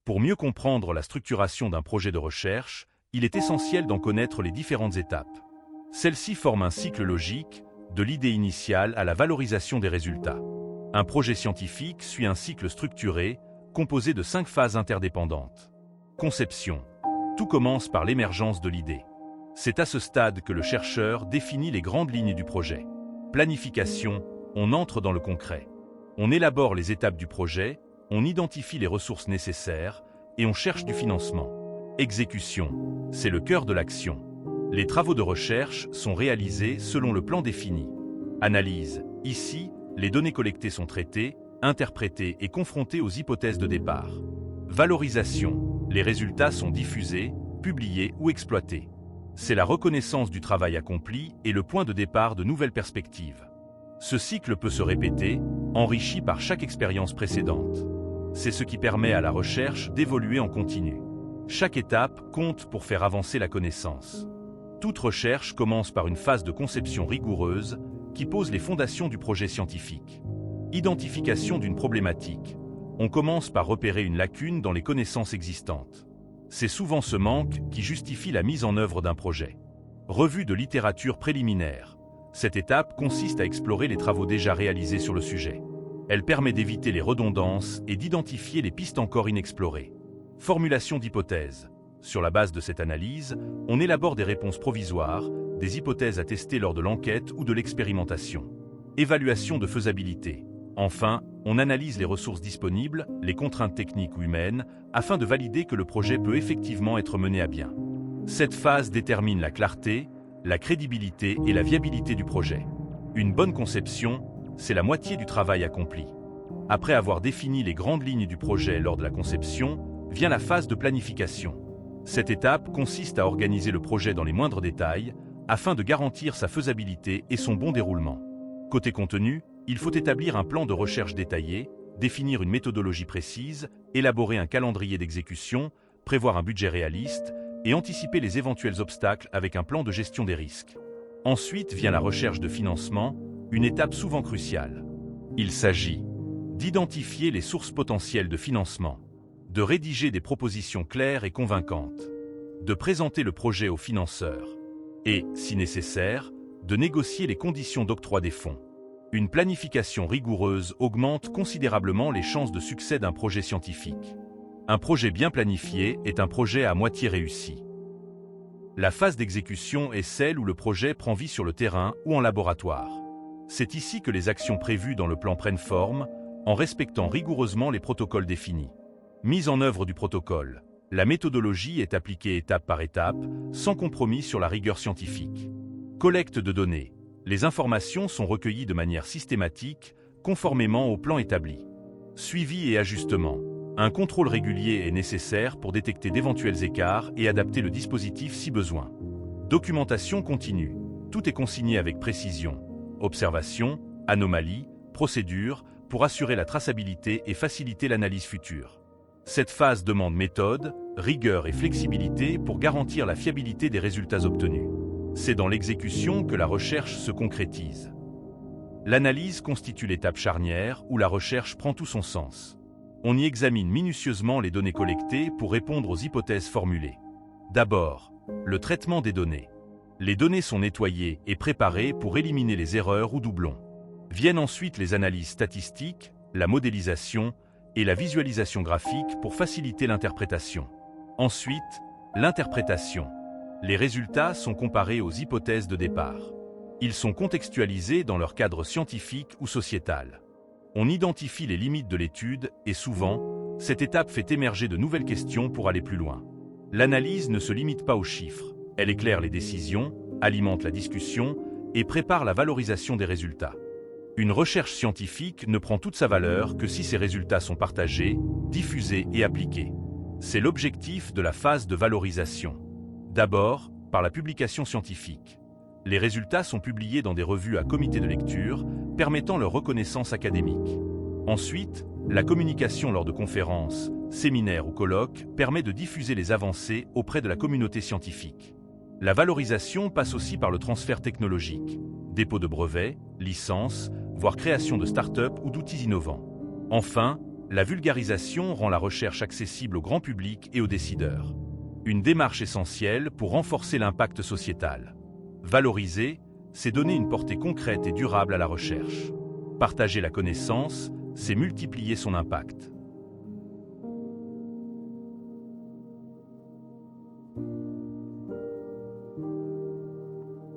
Pour mieux comprendre la structuration d'un projet de recherche, il est essentiel d'en connaître les différentes étapes. Celles-ci forment un cycle logique, de l'idée initiale à la valorisation des résultats. Un projet scientifique suit un cycle structuré, composé de 5 phases interdépendantes. Conception. Tout commence par l'émergence de l'idée. C'est à ce stade que le chercheur définit les grandes lignes du projet. Planification. On entre dans le concret. On élabore les étapes du projet, on identifie les ressources nécessaires et on cherche du financement. Exécution. C'est le cœur de l'action. Les travaux de recherche sont réalisés selon le plan défini. Analyse. Ici, les données collectées sont traitées, interprétées et confrontées aux hypothèses de départ. Valorisation. Les résultats sont diffusés, publiés ou exploités. C'est la reconnaissance du travail accompli et le point de départ de nouvelles perspectives. Ce cycle peut se répéter, enrichi par chaque expérience précédente. C'est ce qui permet à la recherche d'évoluer en continu. Chaque étape compte pour faire avancer la connaissance. Toute recherche commence par une phase de conception rigoureuse qui pose les fondations du projet scientifique. Identification d'une problématique. On commence par repérer une lacune dans les connaissances existantes. C'est souvent ce manque qui justifie la mise en œuvre d'un projet. Revue de littérature préliminaire. Cette étape consiste à explorer les travaux déjà réalisés sur le sujet. Elle permet d'éviter les redondances et d'identifier les pistes encore inexplorées. Formulation d'hypothèses. Sur la base de cette analyse, on élabore des réponses provisoires, des hypothèses à tester lors de l'enquête ou de l'expérimentation. Évaluation de faisabilité. Enfin, on analyse les ressources disponibles, les contraintes techniques ou humaines, afin de valider que le projet peut effectivement être mené à bien. Cette phase détermine la clarté, la crédibilité et la viabilité du projet. Une bonne conception, c'est la moitié du travail accompli. Après avoir défini les grandes lignes du projet lors de la conception, vient la phase de planification. Cette étape consiste à organiser le projet dans les moindres détails, afin de garantir sa faisabilité et son bon déroulement. Côté contenu, il faut établir un plan de recherche détaillé, définir une méthodologie précise, élaborer un calendrier d'exécution, prévoir un budget réaliste et anticiper les éventuels obstacles avec un plan de gestion des risques. Ensuite vient la recherche de financement, une étape souvent cruciale. Il s'agit d'identifier les sources potentielles de financement, de rédiger des propositions claires et convaincantes, de présenter le projet aux financeurs et, si nécessaire, de négocier les conditions d'octroi des fonds. Une planification rigoureuse augmente considérablement les chances de succès d'un projet scientifique. Un projet bien planifié est un projet à moitié réussi. La phase d'exécution est celle où le projet prend vie sur le terrain ou en laboratoire. C'est ici que les actions prévues dans le plan prennent forme, en respectant rigoureusement les protocoles définis. Mise en œuvre du protocole. La méthodologie est appliquée étape par étape, sans compromis sur la rigueur scientifique. Collecte de données. Les informations sont recueillies de manière systématique, conformément au plan établi. Suivi et ajustement. Un contrôle régulier est nécessaire pour détecter d'éventuels écarts et adapter le dispositif si besoin. Documentation continue. Tout est consigné avec précision. Observation, anomalies, procédures, pour assurer la traçabilité et faciliter l'analyse future. Cette phase demande méthode, rigueur et flexibilité pour garantir la fiabilité des résultats obtenus. C'est dans l'exécution que la recherche se concrétise. L'analyse constitue l'étape charnière où la recherche prend tout son sens. On y examine minutieusement les données collectées pour répondre aux hypothèses formulées. D'abord, le traitement des données. Les données sont nettoyées et préparées pour éliminer les erreurs ou doublons. Viennent ensuite les analyses statistiques, la modélisation et la visualisation graphique pour faciliter l'interprétation. Ensuite, l'interprétation. Les résultats sont comparés aux hypothèses de départ. Ils sont contextualisés dans leur cadre scientifique ou sociétal. On identifie les limites de l'étude et souvent, cette étape fait émerger de nouvelles questions pour aller plus loin. L'analyse ne se limite pas aux chiffres. Elle éclaire les décisions, alimente la discussion et prépare la valorisation des résultats. Une recherche scientifique ne prend toute sa valeur que si ses résultats sont partagés, diffusés et appliqués. C'est l'objectif de la phase de valorisation. D'abord, par la publication scientifique. Les résultats sont publiés dans des revues à comité de lecture, permettant leur reconnaissance académique. Ensuite, la communication lors de conférences, séminaires ou colloques permet de diffuser les avancées auprès de la communauté scientifique. La valorisation passe aussi par le transfert technologique, dépôt de brevets, licences, voire création de start-up ou d'outils innovants. Enfin, La vulgarisation rend la recherche accessible au grand public et aux décideurs. Une démarche essentielle pour renforcer l'impact sociétal. Valoriser, c'est donner une portée concrète et durable à la recherche. Partager la connaissance, c'est multiplier son impact.